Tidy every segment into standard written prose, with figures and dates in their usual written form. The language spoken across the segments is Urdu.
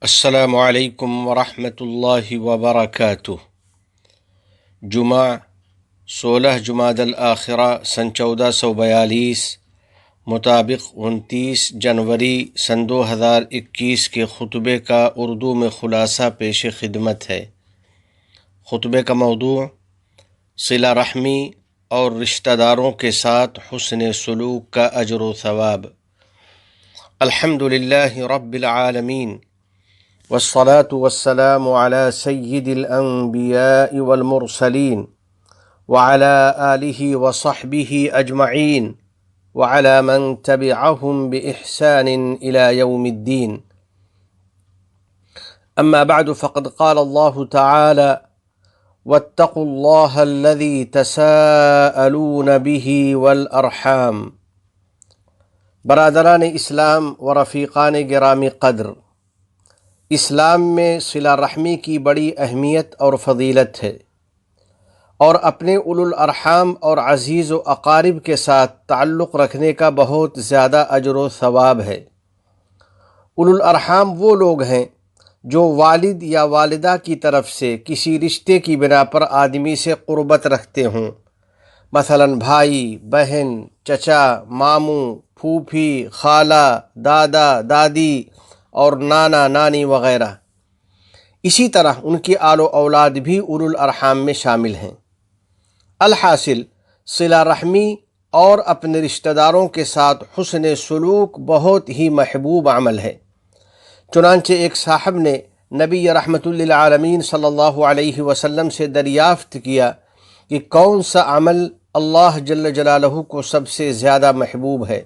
السلام علیکم ورحمۃ اللہ وبرکاتہ۔ جمعہ 16 جمادی الآخرہ سن 1442 مطابق 29 جنوری سن 2021 کے خطبے کا اردو میں خلاصہ پیش خدمت ہے۔ خطبے کا موضوع صلہ رحمی اور رشتہ داروں کے ساتھ حسن سلوک کا اجر و ثواب۔ الحمد للہ رب العالمین والصلاة والسلام على سید الانبیاء والمرسلین وعلى آلہ وصحبہ اجمعین وعلى من تبعهم بإحسان إلى يوم الدين۔ اما بعد فقد قال الله تعالى واتقوا الله الذي تساءلون به والأرحام۔ برادران اسلام و رفیقان گرامی قدر، اسلام میں صلہ رحمی کی بڑی اہمیت اور فضیلت ہے، اور اپنے اولو الارحام اور عزیز و اقارب کے ساتھ تعلق رکھنے کا بہت زیادہ اجر و ثواب ہے۔ اولو الارحام وہ لوگ ہیں جو والد یا والدہ کی طرف سے کسی رشتے کی بنا پر آدمی سے قربت رکھتے ہوں، مثلا بھائی، بہن، چچا، ماموں، پھوپھی، خالہ، دادا، دادی اور نانا نانی وغیرہ۔ اسی طرح ان کی آل و اولاد بھی اولو الارحام میں شامل ہیں۔ الحاصل صلہ رحمی اور اپنے رشتہ داروں کے ساتھ حسن سلوک بہت ہی محبوب عمل ہے۔ چنانچہ ایک صاحب نے نبی رحمت للعالمین صلی اللہ علیہ وسلم سے دریافت کیا کہ کون سا عمل اللہ جل جلالہ کو سب سے زیادہ محبوب ہے،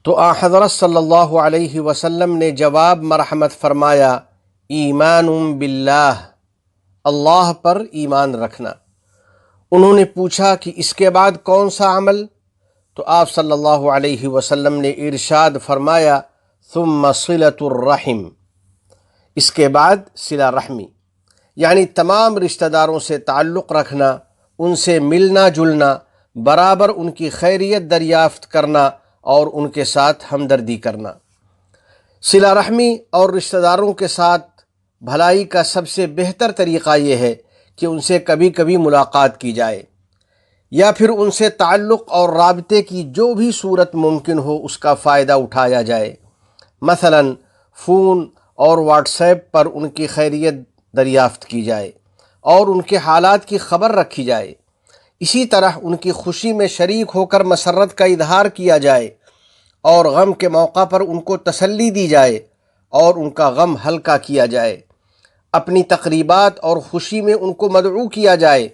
تو حضرت صلی اللہ علیہ وسلم نے جواب مرحمت فرمایا، ایمان باللہ، اللہ پر ایمان رکھنا۔ انہوں نے پوچھا کہ اس کے بعد کون سا عمل؟ تو آپ صلی اللہ علیہ وسلم نے ارشاد فرمایا، ثم صلۃ الرحم، اس کے بعد صلہ رحمی، یعنی تمام رشتہ داروں سے تعلق رکھنا، ان سے ملنا جلنا، برابر ان کی خیریت دریافت کرنا اور ان کے ساتھ ہمدردی کرنا۔ صلہ رحمی اور رشتہ داروں کے ساتھ بھلائی کا سب سے بہتر طریقہ یہ ہے کہ ان سے کبھی کبھی ملاقات کی جائے، یا پھر ان سے تعلق اور رابطے کی جو بھی صورت ممکن ہو اس کا فائدہ اٹھایا جائے، مثلا فون اور واٹس ایپ پر ان کی خیریت دریافت کی جائے اور ان کے حالات کی خبر رکھی جائے۔ اسی طرح ان کی خوشی میں شریک ہو کر مسرت کا اظہار کیا جائے، اور غم کے موقع پر ان کو تسلی دی جائے اور ان کا غم ہلکا کیا جائے۔ اپنی تقریبات اور خوشی میں ان کو مدعو کیا جائے،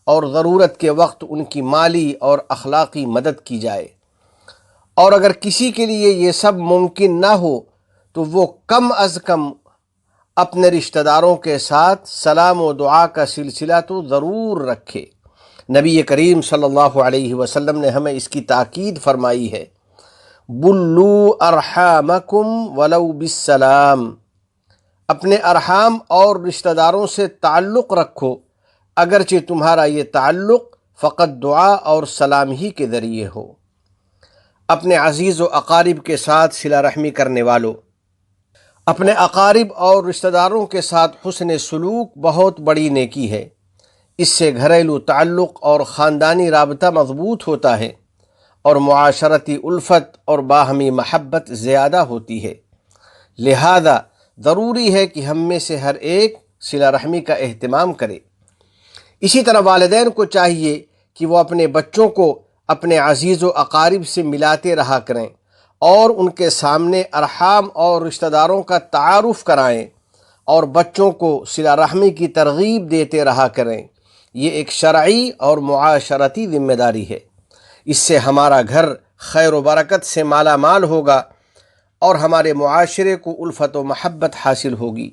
اور ضرورت کے وقت ان کی مالی اور اخلاقی مدد کی جائے۔ اور اگر کسی کے لیے یہ سب ممکن نہ ہو تو وہ کم از کم اپنے رشتہ داروں کے ساتھ سلام و دعا کا سلسلہ تو ضرور رکھے۔ نبی کریم صلی اللہ علیہ وسلم نے ہمیں اس کی تاکید فرمائی ہے، بلو ارحامکم ولو بالسلام، اپنے ارحام اور رشتہ داروں سے تعلق رکھو، اگرچہ تمہارا یہ تعلق فقط دعا اور سلام ہی کے ذریعے ہو۔ اپنے عزیز و اقارب کے ساتھ صلہ رحمی کرنے والوں، اپنے اقارب اور رشتہ داروں کے ساتھ حسن سلوک بہت بڑی نیکی ہے۔ اس سے گھریلو تعلق اور خاندانی رابطہ مضبوط ہوتا ہے، اور معاشرتی الفت اور باہمی محبت زیادہ ہوتی ہے۔ لہذا ضروری ہے کہ ہم میں سے ہر ایک صلہ رحمی کا اہتمام کرے۔ اسی طرح والدین کو چاہیے کہ وہ اپنے بچوں کو اپنے عزیز و اقارب سے ملاتے رہا کریں، اور ان کے سامنے ارحام اور رشتہ داروں کا تعارف کرائیں، اور بچوں کو صلہ رحمی کی ترغیب دیتے رہا کریں۔ یہ ایک شرعی اور معاشرتی ذمہ داری ہے۔ اس سے ہمارا گھر خیر و برکت سے مالا مال ہوگا، اور ہمارے معاشرے کو الفت و محبت حاصل ہوگی۔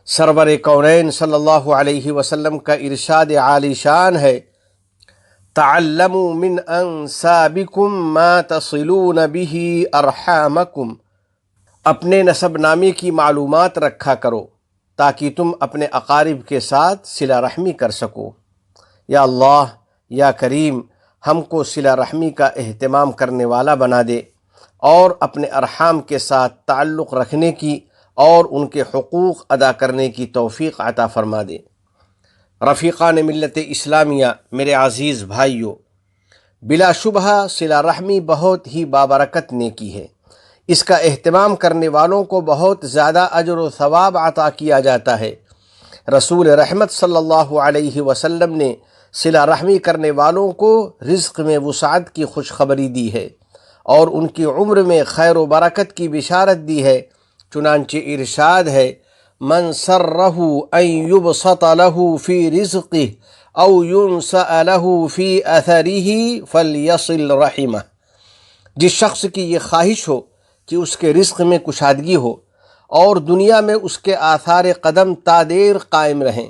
سرور کونین صلی اللہ علیہ وسلم کا ارشاد عالی شان ہے، تعلموا من انسابکم ما تصلون به ارحامکم، اپنے نسب نامے کی معلومات رکھا کرو تاکہ تم اپنے اقارب کے ساتھ صلہ رحمی کر سکو۔ یا اللہ، یا کریم، ہم کو صلہ رحمی کا اہتمام کرنے والا بنا دے، اور اپنے ارحام کے ساتھ تعلق رکھنے کی اور ان کے حقوق ادا کرنے کی توفیق عطا فرما دے۔ رفیقان ملت اسلامیہ، میرے عزیز بھائیوں، بلا شبہ صلہ رحمی بہت ہی بابرکت نیکی ہے۔ اس کا اہتمام کرنے والوں کو بہت زیادہ اجر و ثواب عطا کیا جاتا ہے۔ رسول رحمت صلی اللہ علیہ وسلم نے صلہ رحمی کرنے والوں کو رزق میں وسعت کی خوشخبری دی ہے اور ان کی عمر میں خیر و برکت کی بشارت دی ہے۔ چنانچہ ارشاد ہے، من سرہ ان یبسط لہ فی رزقہ او ینسأ لہ فی اثرہ فلیصل رحمہ۔ جس شخص کی یہ خواہش ہو کہ اس کے رزق میں کشادگی ہو اور دنیا میں اس کے آثار قدم تا دیر قائم رہیں،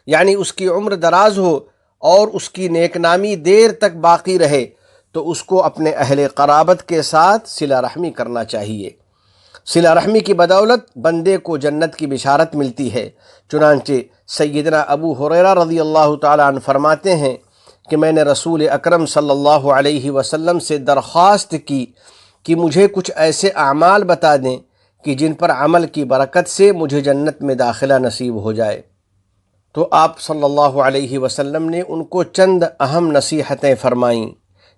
یعنی اس کی عمر دراز ہو اور اس کی نیک نامی دیر تک باقی رہے، تو اس کو اپنے اہل قرابت کے ساتھ صلہ رحمی کرنا چاہیے۔ صلہ رحمی کی بدولت بندے کو جنت کی بشارت ملتی ہے۔ چنانچہ سیدنا ابو ہریرہ رضی اللہ تعالیٰ عنہ فرماتے ہیں کہ میں نے رسول اکرم صلی اللہ علیہ وسلم سے درخواست کی کہ مجھے کچھ ایسے اعمال بتا دیں کہ جن پر عمل کی برکت سے مجھے جنت میں داخلہ نصیب ہو جائے، تو آپ صلی اللہ علیہ وسلم نے ان کو چند اہم نصیحتیں فرمائیں،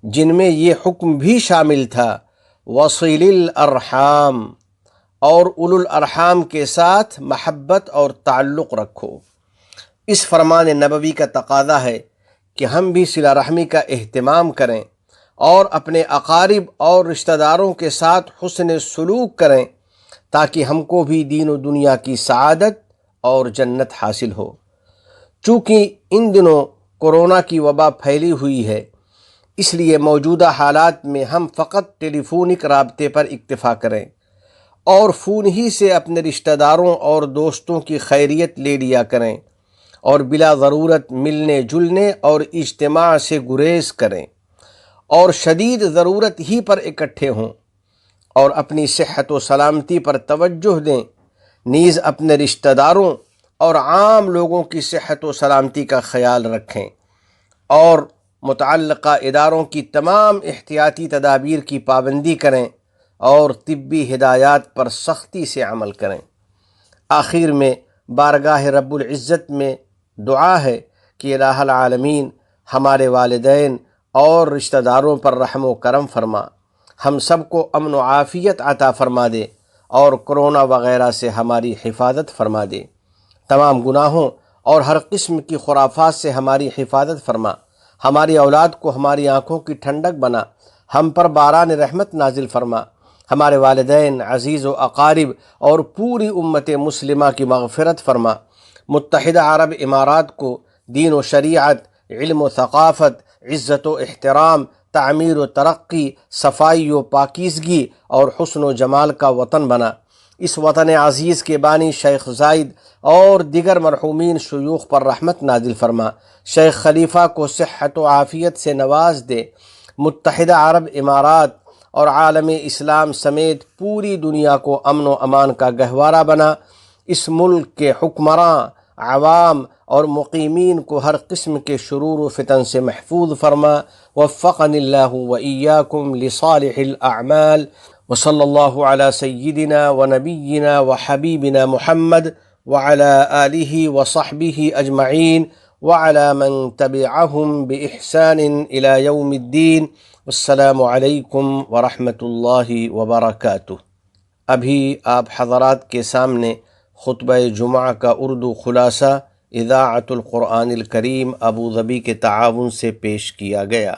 جن میں یہ حکم بھی شامل تھا، وصل الارحام، اور اولو الارحام کے ساتھ محبت اور تعلق رکھو۔ اس فرمان نبوی کا تقاضا ہے کہ ہم بھی صلہ رحمی کا اہتمام کریں اور اپنے اقارب اور رشتہ داروں کے ساتھ حسن سلوک کریں، تاکہ ہم کو بھی دین و دنیا کی سعادت اور جنت حاصل ہو۔ چونکہ ان دنوں کورونا کی وبا پھیلی ہوئی ہے، اس لیے موجودہ حالات میں ہم فقط ٹیلی فونک رابطے پر اکتفا کریں اور فون ہی سے اپنے رشتہ داروں اور دوستوں کی خیریت لے لیا کریں، اور بلا ضرورت ملنے جلنے اور اجتماع سے گریز کریں، اور شدید ضرورت ہی پر اکٹھے ہوں، اور اپنی صحت و سلامتی پر توجہ دیں، نیز اپنے رشتہ داروں اور عام لوگوں کی صحت و سلامتی کا خیال رکھیں، اور متعلقہ اداروں کی تمام احتیاطی تدابیر کی پابندی کریں اور طبی ہدایات پر سختی سے عمل کریں۔ آخر میں بارگاہ رب العزت میں دعا ہے کہ الہ العالمین ہمارے والدین اور رشتہ داروں پر رحم و کرم فرما، ہم سب کو امن و عافیت عطا فرما دے اور کرونا وغیرہ سے ہماری حفاظت فرما دے، تمام گناہوں اور ہر قسم کی خرافات سے ہماری حفاظت فرما، ہماری اولاد کو ہماری آنکھوں کی ٹھنڈک بنا، ہم پر باران رحمت نازل فرما، ہمارے والدین، عزیز و اقارب اور پوری امت مسلمہ کی مغفرت فرما۔ متحدہ عرب امارات کو دین و شریعت، علم و ثقافت، عزت و احترام، تعمیر و ترقی، صفائی و پاکیزگی اور حسن و جمال کا وطن بنا۔ اس وطن عزیز کے بانی شیخ زائد اور دیگر مرحومین شیوخ پر رحمت نازل فرما، شیخ خلیفہ کو صحت و عافیت سے نواز دے، متحدہ عرب امارات اور عالم اسلام سمیت پوری دنیا کو امن و امان کا گہوارہ بنا، اس ملک کے حکمراں، عوام اور مقیمین کو ہر قسم کے شرور و فتن سے محفوظ فرما۔ وفقنی اللہ وإیاکم لصالح الاعمال، وصلی اللہ علی سیدنا ونبینا وحبیبنا محمد وعلى آلہ وصحبہ اجمعین وعلى من تبعهم بإحسان إلى يوم الدین۔ السلام علیکم ورحمۃ اللہ وبرکاتہ۔ ابھی آپ حضرات کے سامنے خطبہ جمعہ کا اردو خلاصہ اذاعۃ القرآن الکریم ابوظبی کے تعاون سے پیش کیا گیا۔